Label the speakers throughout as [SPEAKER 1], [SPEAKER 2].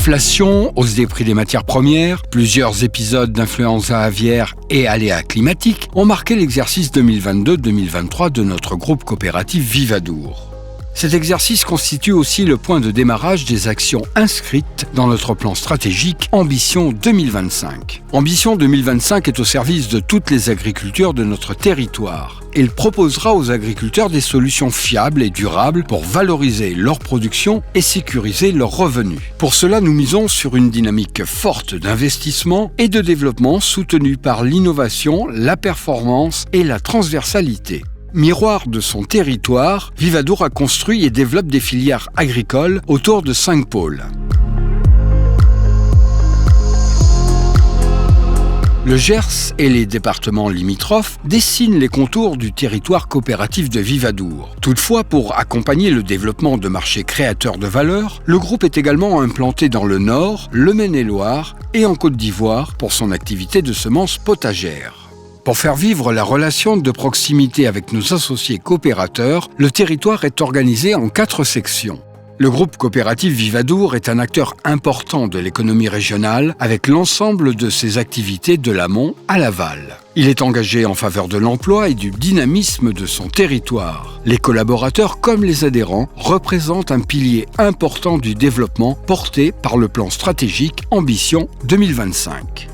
[SPEAKER 1] Inflation, hausse des prix des matières premières, plusieurs épisodes d'influenza aviaire et aléas climatiques ont marqué l'exercice 2022-2023 de notre groupe coopératif Vivadour. Cet exercice constitue aussi le point de démarrage des actions inscrites dans notre plan stratégique Ambition 2025. Ambition 2025 est au service de toutes les agricultures de notre territoire. Il proposera aux agriculteurs des solutions fiables et durables pour valoriser leur production et sécuriser leurs revenus. Pour cela, nous misons sur une dynamique forte d'investissement et de développement soutenue par l'innovation, la performance et la transversalité. Miroir de son territoire, Vivadour a construit et développe des filières agricoles autour de 5 pôles. Le Gers et les départements limitrophes dessinent les contours du territoire coopératif de Vivadour. Toutefois, pour accompagner le développement de marchés créateurs de valeur, le groupe est également implanté dans le Nord, le Maine-et-Loire et en Côte d'Ivoire pour son activité de semences potagères. Pour faire vivre la relation de proximité avec nos associés coopérateurs, le territoire est organisé en 4 sections. Le groupe coopératif Vivadour est un acteur important de l'économie régionale avec l'ensemble de ses activités de l'amont à l'aval. Il est engagé en faveur de l'emploi et du dynamisme de son territoire. Les collaborateurs comme les adhérents représentent un pilier important du développement porté par le plan stratégique Ambition 2025.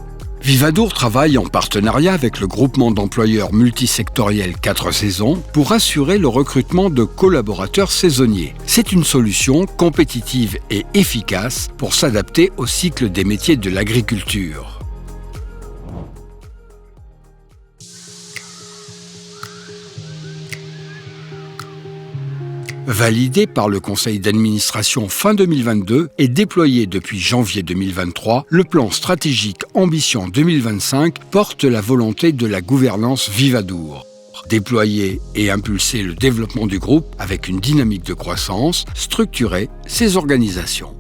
[SPEAKER 1] Vivadour travaille en partenariat avec le groupement d'employeurs multisectoriel 4 saisons pour assurer le recrutement de collaborateurs saisonniers. C'est une solution compétitive et efficace pour s'adapter au cycle des métiers de l'agriculture. Validé par le conseil d'administration fin 2022 et déployé depuis janvier 2023, le plan stratégique Ambition 2025 porte la volonté de la gouvernance Vivadour. Déployer et impulser le développement du groupe avec une dynamique de croissance, structurer ses organisations.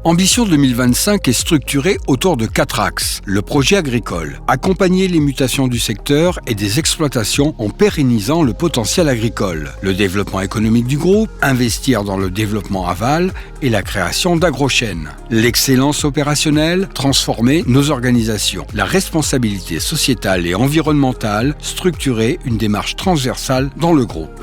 [SPEAKER 1] Ambition 2025 est structurée autour de 4 axes. Le projet agricole, accompagner les mutations du secteur et des exploitations en pérennisant le potentiel agricole. Le développement économique du groupe, investir dans le développement aval et la création d'agrochaînes. L'excellence opérationnelle, transformer nos organisations. La responsabilité sociétale et environnementale, structurer une démarche transversale dans le groupe.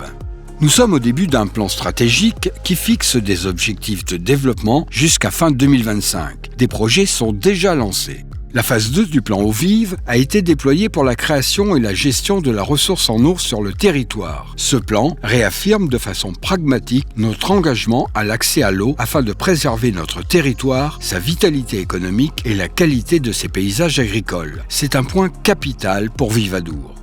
[SPEAKER 1] Nous sommes au début d'un plan stratégique qui fixe des objectifs de développement jusqu'à fin 2025. Des projets sont déjà lancés. La phase 2 du plan Eau Vive a été déployée pour la création et la gestion de la ressource en eau sur le territoire. Ce plan réaffirme de façon pragmatique notre engagement à l'accès à l'eau afin de préserver notre territoire, sa vitalité économique et la qualité de ses paysages agricoles. C'est un point capital pour Vivadour.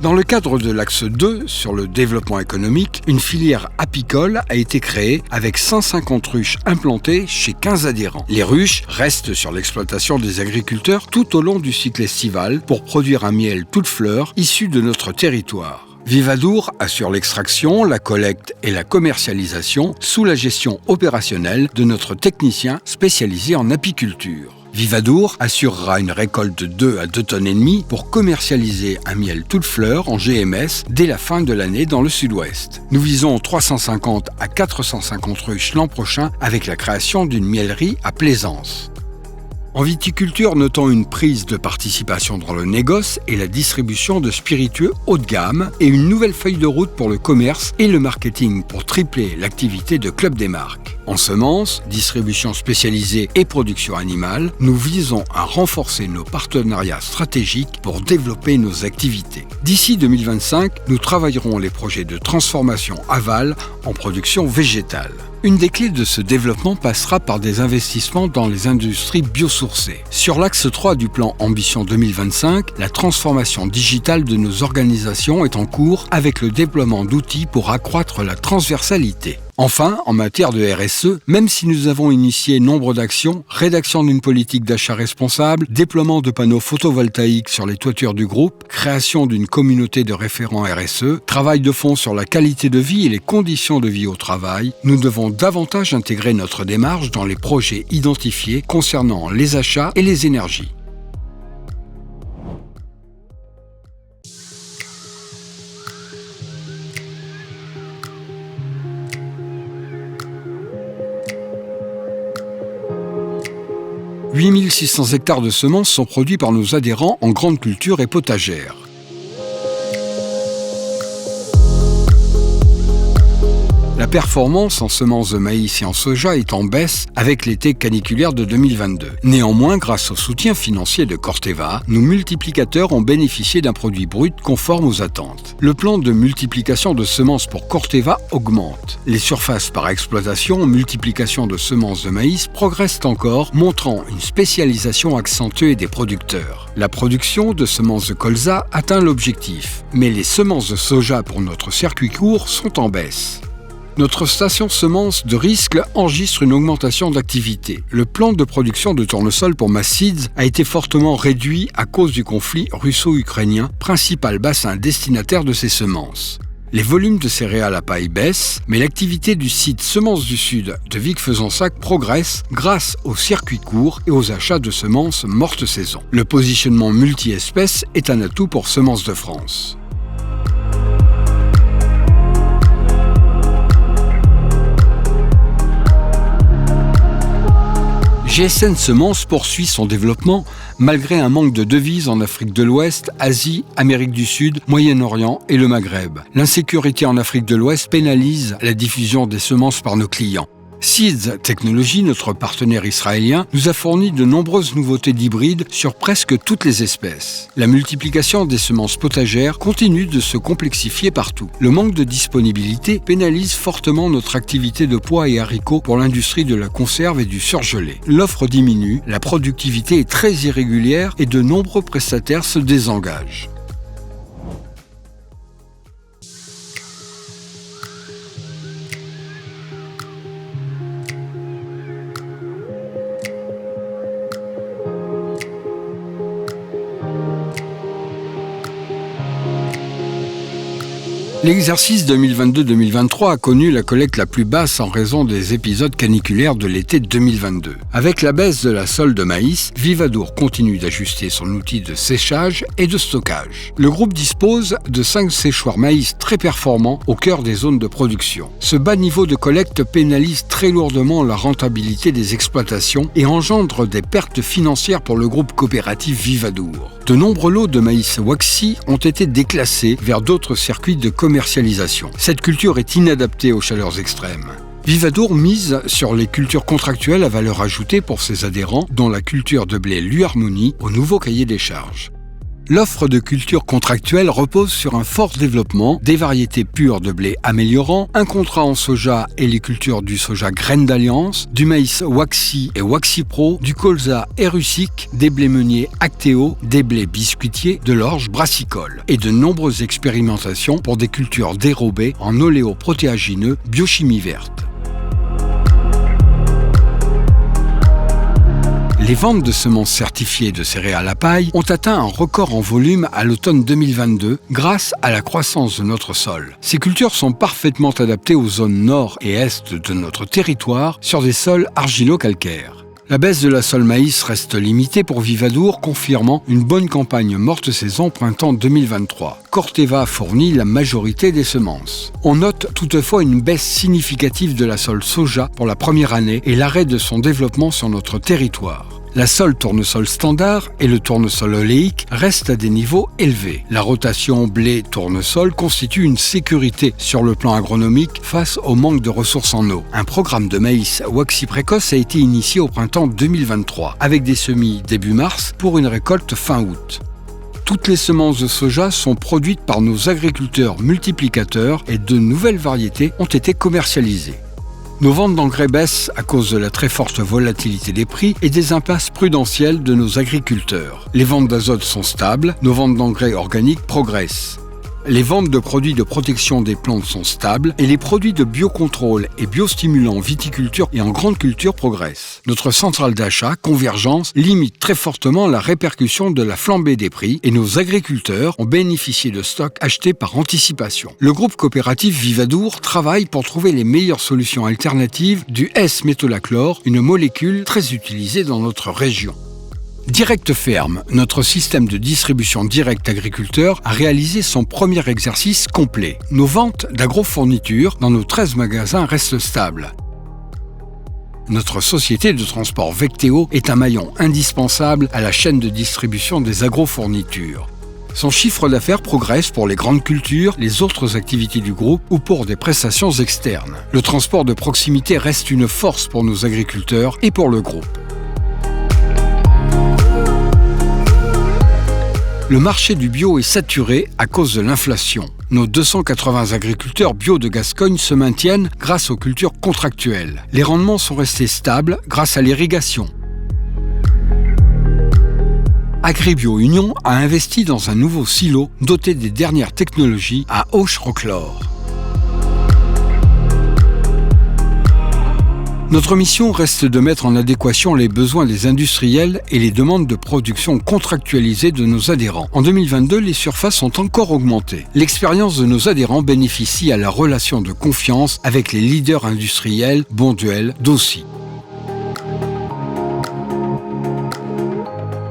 [SPEAKER 1] Dans le cadre de l'axe 2 sur le développement économique, une filière apicole a été créée avec 150 ruches implantées chez 15 adhérents. Les ruches restent sur l'exploitation des agriculteurs tout au long du cycle estival pour produire un miel toute fleur issu de notre territoire. Vivadour assure l'extraction, la collecte et la commercialisation sous la gestion opérationnelle de notre technicien spécialisé en apiculture. Vivadour assurera une récolte de 2 à 2 tonnes et demie pour commercialiser un miel toute fleur en GMS dès la fin de l'année dans le sud-ouest. Nous visons 350 à 450 ruches l'an prochain avec la création d'une miellerie à Plaisance. En viticulture, notons une prise de participation dans le négoce et la distribution de spiritueux haut de gamme et une nouvelle feuille de route pour le commerce et le marketing pour tripler l'activité de Club des Marques. En semences, distribution spécialisée et production animale, nous visons à renforcer nos partenariats stratégiques pour développer nos activités. D'ici 2025, nous travaillerons les projets de transformation aval en production végétale. Une des clés de ce développement passera par des investissements dans les industries biosourcées. Sur l'axe 3 du plan Ambition 2025, la transformation digitale de nos organisations est en cours avec le déploiement d'outils pour accroître la transversalité. Enfin, en matière de RSE, même si nous avons initié nombre d'actions, rédaction d'une politique d'achat responsable, déploiement de panneaux photovoltaïques sur les toitures du groupe, création d'une communauté de référents RSE, travail de fond sur la qualité de vie et les conditions de vie au travail, nous devons davantage intégrer notre démarche dans les projets identifiés concernant les achats et les énergies. 8600 hectares de semences sont produits par nos adhérents en grandes cultures et potagères. La performance en semences de maïs et en soja est en baisse avec l'été caniculaire de 2022. Néanmoins, grâce au soutien financier de Corteva, nos multiplicateurs ont bénéficié d'un produit brut conforme aux attentes. Le plan de multiplication de semences pour Corteva augmente. Les surfaces par exploitation en multiplication de semences de maïs progressent encore, montrant une spécialisation accentuée des producteurs. La production de semences de colza atteint l'objectif, mais les semences de soja pour notre circuit court sont en baisse. Notre station semences de Riscle enregistre une augmentation d'activité. Le plan de production de tournesol pour Massids a été fortement réduit à cause du conflit russo-ukrainien, principal bassin destinataire de ces semences. Les volumes de céréales à paille baissent, mais l'activité du site Semences du Sud de Vic-Fezensac progresse grâce aux circuits courts et aux achats de semences morte saison. Le positionnement multi-espèces est un atout pour Semences de France. GSN Semences poursuit son développement malgré un manque de devises en Afrique de l'Ouest, Asie, Amérique du Sud, Moyen-Orient et le Maghreb. L'insécurité en Afrique de l'Ouest pénalise la diffusion des semences par nos clients. Seeds Technologies, notre partenaire israélien, nous a fourni de nombreuses nouveautés d'hybrides sur presque toutes les espèces. La multiplication des semences potagères continue de se complexifier partout. Le manque de disponibilité pénalise fortement notre activité de pois et haricots pour l'industrie de la conserve et du surgelé. L'offre diminue, la productivité est très irrégulière et de nombreux prestataires se désengagent. L'exercice 2022-2023 a connu la collecte la plus basse en raison des épisodes caniculaires de l'été 2022. Avec la baisse de la sole de maïs, Vivadour continue d'ajuster son outil de séchage et de stockage. Le groupe dispose de 5 séchoirs maïs très performants au cœur des zones de production. Ce bas niveau de collecte pénalise très lourdement la rentabilité des exploitations et engendre des pertes financières pour le groupe coopératif Vivadour. De nombreux lots de maïs waxy ont été déclassés vers d'autres circuits de commercialisation. Cette culture est inadaptée aux chaleurs extrêmes. Vivadour mise sur les cultures contractuelles à valeur ajoutée pour ses adhérents, dont la culture de blé Lui-Harmonie au nouveau cahier des charges. L'offre de cultures contractuelles repose sur un fort développement des variétés pures de blé améliorant, un contrat en soja et les cultures du soja graines d'alliance, du maïs waxy et waxy pro, du colza et russique, des blés meuniers Actéo, des blés biscuitiers, de l'orge brassicole et de nombreuses expérimentations pour des cultures dérobées en oléoprotéagineux biochimie verte. Les ventes de semences certifiées de céréales à paille ont atteint un record en volume à l'automne 2022 grâce à la croissance de notre sol. Ces cultures sont parfaitement adaptées aux zones nord et est de notre territoire sur des sols argilo-calcaires. La baisse de la sole maïs reste limitée pour Vivadour, confirmant une bonne campagne morte saison printemps 2023. Corteva fournit la majorité des semences. On note toutefois une baisse significative de la sole soja pour la première année et l'arrêt de son développement sur notre territoire. La sole tournesol standard et le tournesol oléique restent à des niveaux élevés. La rotation blé-tournesol constitue une sécurité sur le plan agronomique face au manque de ressources en eau. Un programme de maïs waxy précoce a été initié au printemps 2023 avec des semis début mars pour une récolte fin août. Toutes les semences de soja sont produites par nos agriculteurs multiplicateurs et de nouvelles variétés ont été commercialisées. Nos ventes d'engrais baissent à cause de la très forte volatilité des prix et des impasses prudentielles de nos agriculteurs. Les ventes d'azote sont stables, nos ventes d'engrais organiques progressent. Les ventes de produits de protection des plantes sont stables et les produits de biocontrôle et biostimulants en viticulture et en grande culture progressent. Notre centrale d'achat, Convergence, limite très fortement la répercussion de la flambée des prix et nos agriculteurs ont bénéficié de stocks achetés par anticipation. Le groupe coopératif Vivadour travaille pour trouver les meilleures solutions alternatives du S-métolachlore, une molécule très utilisée dans notre région. Direct Ferme, notre système de distribution directe agriculteur, a réalisé son premier exercice complet. Nos ventes d'agrofournitures dans nos 13 magasins restent stables. Notre société de transport Vecteo est un maillon indispensable à la chaîne de distribution des agrofournitures. Son chiffre d'affaires progresse pour les grandes cultures, les autres activités du groupe ou pour des prestations externes. Le transport de proximité reste une force pour nos agriculteurs et pour le groupe. Le marché du bio est saturé à cause de l'inflation. Nos 280 agriculteurs bio de Gascogne se maintiennent grâce aux cultures contractuelles. Les rendements sont restés stables grâce à l'irrigation. Agribio Union a investi dans un nouveau silo doté des dernières technologies à Auch-Roclore. Notre mission reste de mettre en adéquation les besoins des industriels et les demandes de production contractualisées de nos adhérents. En 2022, les surfaces ont encore augmenté. L'expérience de nos adhérents bénéficie à la relation de confiance avec les leaders industriels Bonduelle, Dossi.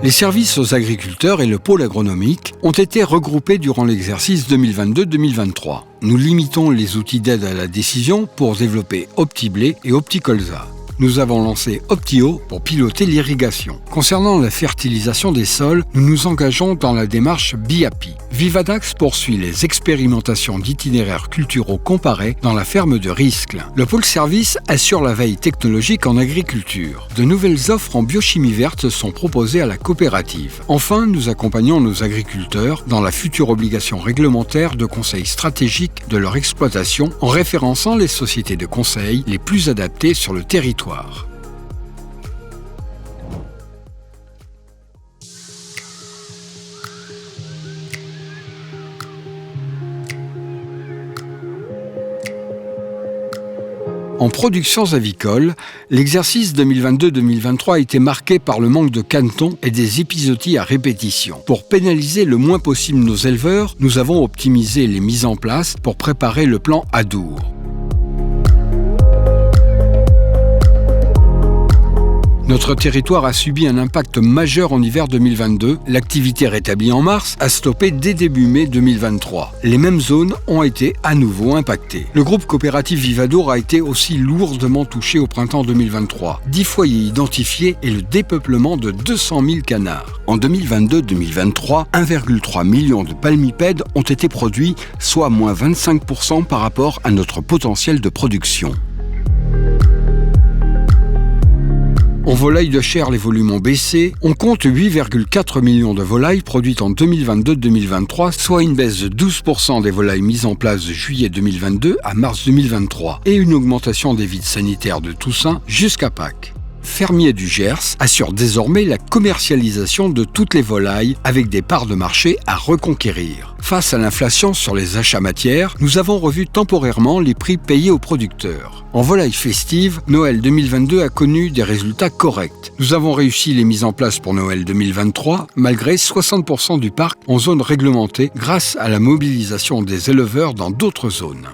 [SPEAKER 1] Les services aux agriculteurs et le pôle agronomique ont été regroupés durant l'exercice 2022-2023. Nous limitons les outils d'aide à la décision pour développer OptiBlé et OptiColza. Nous avons lancé Optio pour piloter l'irrigation. Concernant la fertilisation des sols, nous nous engageons dans la démarche BIAPI. Vivadax poursuit les expérimentations d'itinéraires culturaux comparés dans la ferme de Riscle. Le pôle service assure la veille technologique en agriculture. De nouvelles offres en biochimie verte sont proposées à la coopérative. Enfin, nous accompagnons nos agriculteurs dans la future obligation réglementaire de conseil stratégique de leur exploitation en référençant les sociétés de conseil les plus adaptées sur le territoire. En productions avicoles, l'exercice 2022-2023 a été marqué par le manque de canetons et des épizooties à répétition. Pour pénaliser le moins possible nos éleveurs, nous avons optimisé les mises en place pour préparer le plan Adour. Notre territoire a subi un impact majeur en hiver 2022. L'activité rétablie en mars a stoppé dès début mai 2023. Les mêmes zones ont été à nouveau impactées. Le groupe coopératif Vivadour a été aussi lourdement touché au printemps 2023. 10 foyers identifiés et le dépeuplement de 200 000 canards. En 2022-2023, 1,3 million de palmipèdes ont été produits, soit moins 25% par rapport à notre potentiel de production. En volailles de chair, les volumes ont baissé. On compte 8,4 millions de volailles produites en 2022-2023, soit une baisse de 12% des volailles mises en place de juillet 2022 à mars 2023 et une augmentation des vides sanitaires de Toussaint jusqu'à Pâques. Fermier du Gers assure désormais la commercialisation de toutes les volailles avec des parts de marché à reconquérir. Face à l'inflation sur les achats matières, nous avons revu temporairement les prix payés aux producteurs. En volaille festive, Noël 2022 a connu des résultats corrects. Nous avons réussi les mises en place pour Noël 2023, malgré 60% du parc en zone réglementée grâce à la mobilisation des éleveurs dans d'autres zones.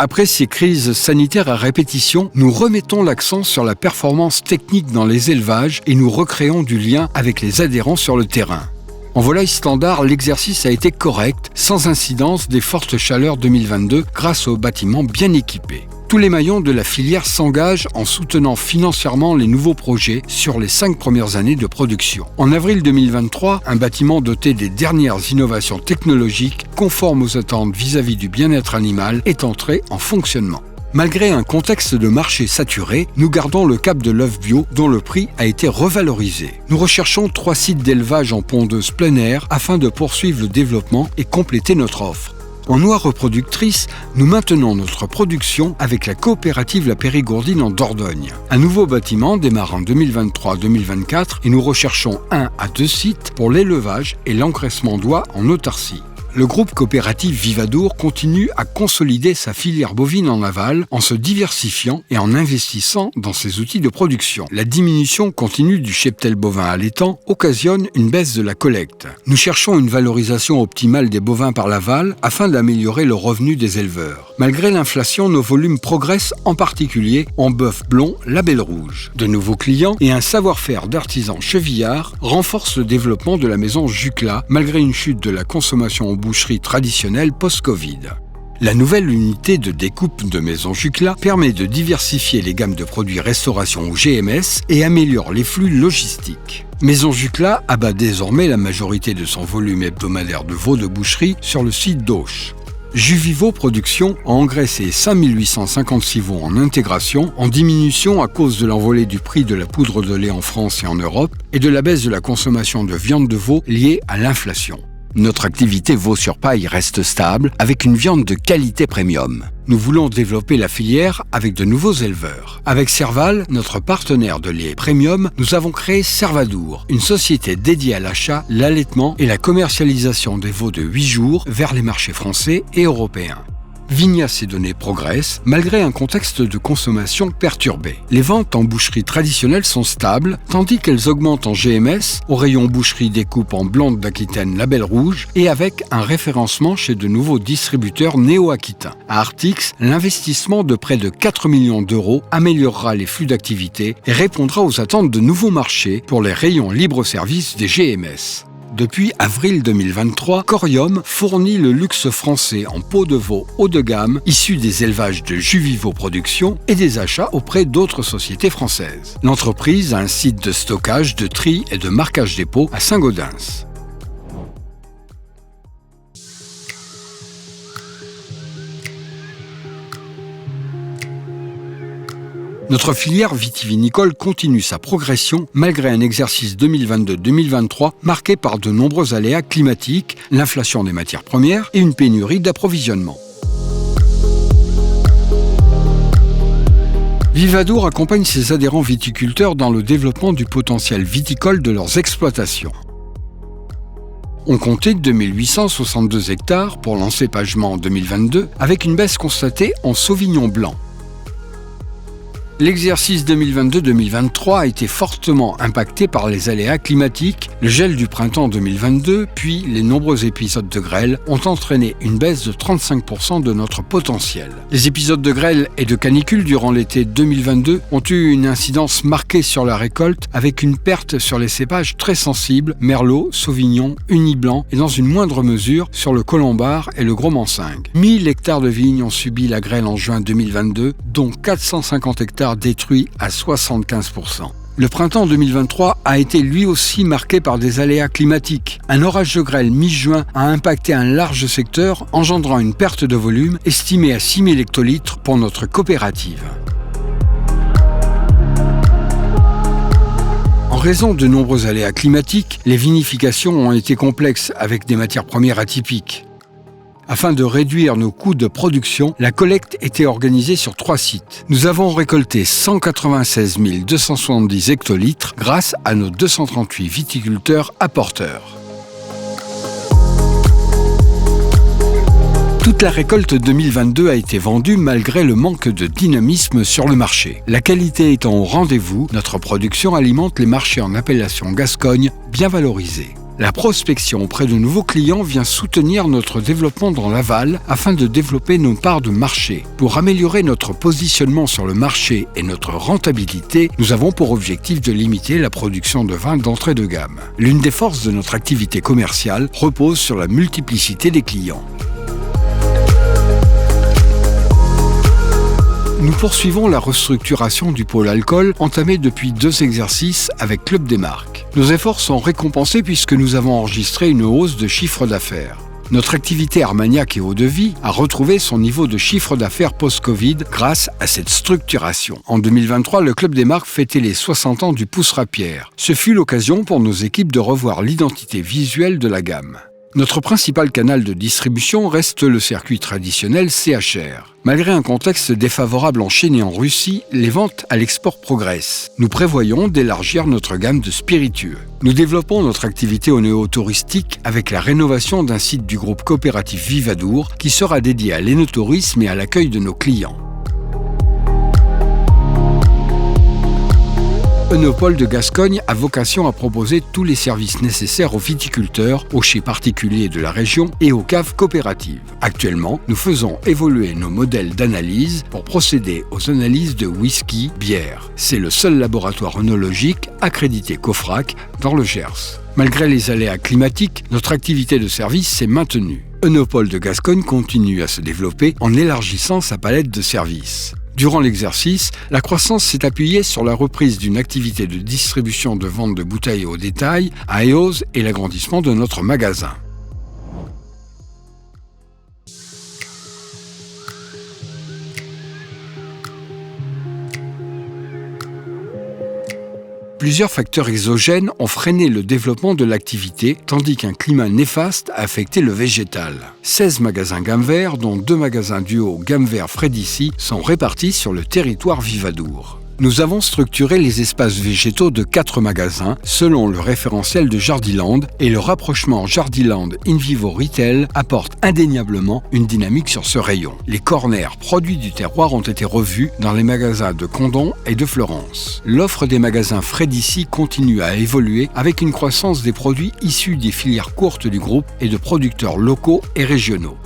[SPEAKER 1] Après ces crises sanitaires à répétition, nous remettons l'accent sur la performance technique dans les élevages et nous recréons du lien avec les adhérents sur le terrain. En volaille standard, l'exercice a été correct, sans incidence des fortes chaleurs 2022 grâce aux bâtiments bien équipés. Tous les maillons de la filière s'engagent en soutenant financièrement les nouveaux projets sur les 5 premières années de production. En avril 2023, un bâtiment doté des dernières innovations technologiques conformes aux attentes vis-à-vis du bien-être animal est entré en fonctionnement. Malgré un contexte de marché saturé, nous gardons le cap de l'œuf bio dont le prix a été revalorisé. Nous recherchons 3 sites d'élevage en pondeuse plein air afin de poursuivre le développement et compléter notre offre. En noix reproductrice, nous maintenons notre production avec la coopérative La Périgourdine en Dordogne. Un nouveau bâtiment démarre en 2023-2024 et nous recherchons 1 à 2 sites pour l'élevage et l'engraissement d'oies en autarcie. Le groupe coopératif Vivadour continue à consolider sa filière bovine en aval en se diversifiant et en investissant dans ses outils de production. La diminution continue du cheptel bovin allaitant occasionne une baisse de la collecte. Nous cherchons une valorisation optimale des bovins par l'aval afin d'améliorer le revenu des éleveurs. Malgré l'inflation, nos volumes progressent en particulier en bœuf blond label rouge. De nouveaux clients et un savoir-faire d'artisans chevillards renforcent le développement de la maison Jucla malgré une chute de la consommation en boucherie traditionnelle post-Covid. La nouvelle unité de découpe de Maison Jucla permet de diversifier les gammes de produits restauration ou GMS et améliore les flux logistiques. Maison Jucla abat désormais la majorité de son volume hebdomadaire de veau de boucherie sur le site d'Auch. Juvivo Production a engraissé 5856 veaux en intégration, en diminution à cause de l'envolée du prix de la poudre de lait en France et en Europe et de la baisse de la consommation de viande de veau liée à l'inflation. Notre activité veau sur paille reste stable avec une viande de qualité premium. Nous voulons développer la filière avec de nouveaux éleveurs. Avec Serval, notre partenaire de lait premium, nous avons créé Servadour, une société dédiée à l'achat, l'allaitement et la commercialisation des veaux de 8 jours vers les marchés français et européens. Vignas et Données progressent malgré un contexte de consommation perturbé. Les ventes en boucherie traditionnelle sont stables, tandis qu'elles augmentent en GMS, au rayon boucherie découpe en blonde d'Aquitaine Label Rouge et avec un référencement chez de nouveaux distributeurs néo-aquitains. À Artix, l'investissement de près de 4 millions d'euros améliorera les flux d'activité et répondra aux attentes de nouveaux marchés pour les rayons libre-service des GMS. Depuis avril 2023, Corium fournit le luxe français en peau de veau haut de gamme, issu des élevages de Juvivo Production et des achats auprès d'autres sociétés françaises. L'entreprise a un site de stockage, de tri et de marquage des peaux à Saint-Gaudens. Notre filière vitivinicole continue sa progression malgré un exercice 2022-2023 marqué par de nombreux aléas climatiques, l'inflation des matières premières et une pénurie d'approvisionnement. Vivadour accompagne ses adhérents viticulteurs dans le développement du potentiel viticole de leurs exploitations. On comptait 2862 hectares pour l'encépagement en 2022 avec une baisse constatée en Sauvignon blanc. L'exercice 2022-2023 a été fortement impacté par les aléas climatiques, le gel du printemps 2022, puis les nombreux épisodes de grêle ont entraîné une baisse de 35% de notre potentiel. Les épisodes de grêle et de canicule durant l'été 2022 ont eu une incidence marquée sur la récolte avec une perte sur les cépages très sensibles, Merlot, Sauvignon, Uni blanc et dans une moindre mesure sur le Colombard et le Gros Mansingue. 1000 hectares de vignes ont subi la grêle en juin 2022, dont 450 hectares détruits à 75%. Le printemps 2023 a été lui aussi marqué par des aléas climatiques. Un orage de grêle mi-juin a impacté un large secteur, engendrant une perte de volume estimée à 6000 hectolitres pour notre coopérative. En raison de nombreux aléas climatiques, les vinifications ont été complexes avec des matières premières atypiques. Afin de réduire nos coûts de production, la collecte était organisée sur 3 sites. Nous avons récolté 196 270 hectolitres grâce à nos 238 viticulteurs apporteurs. Toute la récolte 2022 a été vendue malgré le manque de dynamisme sur le marché. La qualité étant au rendez-vous, notre production alimente les marchés en appellation Gascogne bien valorisés. La prospection auprès de nouveaux clients vient soutenir notre développement dans l'aval afin de développer nos parts de marché. Pour améliorer notre positionnement sur le marché et notre rentabilité, nous avons pour objectif de limiter la production de vins d'entrée de gamme. L'une des forces de notre activité commerciale repose sur la multiplicité des clients. Nous poursuivons la restructuration du pôle alcool entamée depuis 2 exercices avec Club des Marques. Nos efforts sont récompensés puisque nous avons enregistré une hausse de chiffre d'affaires. Notre activité Armagnac et eau-de-vie a retrouvé son niveau de chiffre d'affaires post-Covid grâce à cette structuration. En 2023, le Club des Marques fêtait les 60 ans du Poussera-Pierre. Ce fut l'occasion pour nos équipes de revoir l'identité visuelle de la gamme. Notre principal canal de distribution reste le circuit traditionnel CHR. Malgré un contexte défavorable en Chine et en Russie, les ventes à l'export progressent. Nous prévoyons d'élargir notre gamme de spiritueux. Nous développons notre activité au néo-touristique avec la rénovation d'un site du groupe coopératif Vivadour qui sera dédié à l'énotourisme et à l'accueil de nos clients. Enopole de Gascogne a vocation à proposer tous les services nécessaires aux viticulteurs, aux chais particuliers de la région et aux caves coopératives. Actuellement, nous faisons évoluer nos modèles d'analyse pour procéder aux analyses de whisky, bière. C'est le seul laboratoire œnologique accrédité COFRAC dans le Gers. Malgré les aléas climatiques, notre activité de service s'est maintenue. Eunopol de Gascogne continue à se développer en élargissant sa palette de services. Durant l'exercice, la croissance s'est appuyée sur la reprise d'une activité de distribution de vente de bouteilles au détail à Eauze et l'agrandissement de notre magasin. Plusieurs facteurs exogènes ont freiné le développement de l'activité, tandis qu'un climat néfaste a affecté le végétal. 16 magasins gamme vert, dont 2 magasins duo gamme vert Frédici, sont répartis sur le territoire Vivadour. Nous avons structuré les espaces végétaux de 4 magasins selon le référentiel de Jardiland et le rapprochement Jardiland InVivo Retail apporte indéniablement une dynamique sur ce rayon. Les corners produits du terroir ont été revus dans les magasins de Condom et de Florence. L'offre des magasins Frédici continue à évoluer avec une croissance des produits issus des filières courtes du groupe et de producteurs locaux et régionaux.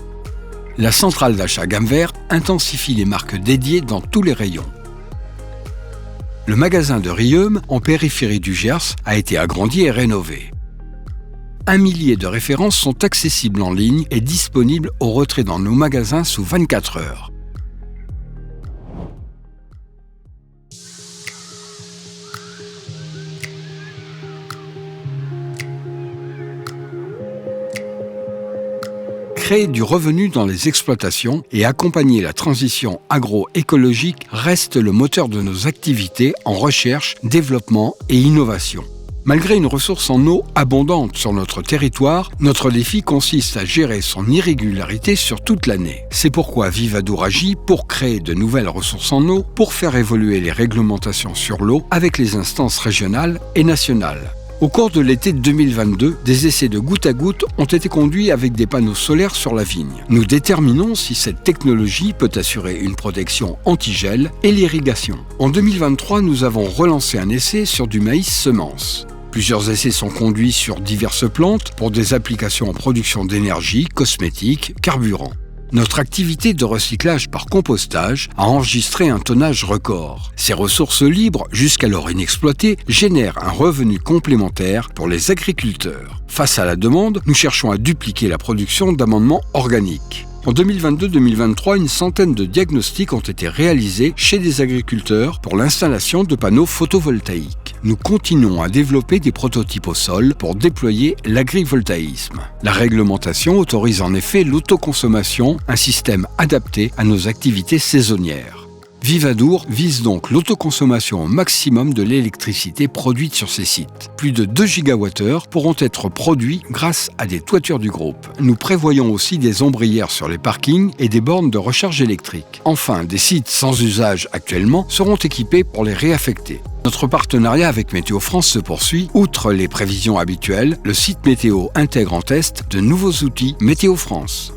[SPEAKER 1] La centrale d'achat gamme vert intensifie les marques dédiées dans tous les rayons. Le magasin de Rieume, en périphérie du Gers, a été agrandi et rénové. 1 millier de références sont accessibles en ligne et disponibles au retrait dans nos magasins sous 24 heures. Créer du revenu dans les exploitations et accompagner la transition agroécologique reste le moteur de nos activités en recherche, développement et innovation. Malgré une ressource en eau abondante sur notre territoire, notre défi consiste à gérer son irrégularité sur toute l'année. C'est pourquoi Vivadour agit pour créer de nouvelles ressources en eau, pour faire évoluer les réglementations sur l'eau avec les instances régionales et nationales. Au cours de l'été 2022, des essais de goutte à goutte ont été conduits avec des panneaux solaires sur la vigne. Nous déterminons si cette technologie peut assurer une protection anti-gel et l'irrigation. En 2023, nous avons relancé un essai sur du maïs semence. Plusieurs essais sont conduits sur diverses plantes pour des applications en production d'énergie, cosmétiques, carburant. Notre activité de recyclage par compostage a enregistré un tonnage record. Ces ressources libres, jusqu'alors inexploitées, génèrent un revenu complémentaire pour les agriculteurs. Face à la demande, nous cherchons à dupliquer la production d'amendements organiques. En 2022-2023, une centaine de diagnostics ont été réalisés chez des agriculteurs pour l'installation de panneaux photovoltaïques. Nous continuons à développer des prototypes au sol pour déployer l'agrivoltaïsme. La réglementation autorise en effet l'autoconsommation, un système adapté à nos activités saisonnières. Vivadour vise donc l'autoconsommation au maximum de l'électricité produite sur ces sites. Plus de 2 GWh pourront être produits grâce à des toitures du groupe. Nous prévoyons aussi des ombrières sur les parkings et des bornes de recharge électrique. Enfin, des sites sans usage actuellement seront équipés pour les réaffecter. Notre partenariat avec Météo France se poursuit. Outre les prévisions habituelles, le site météo intègre en test de nouveaux outils Météo France.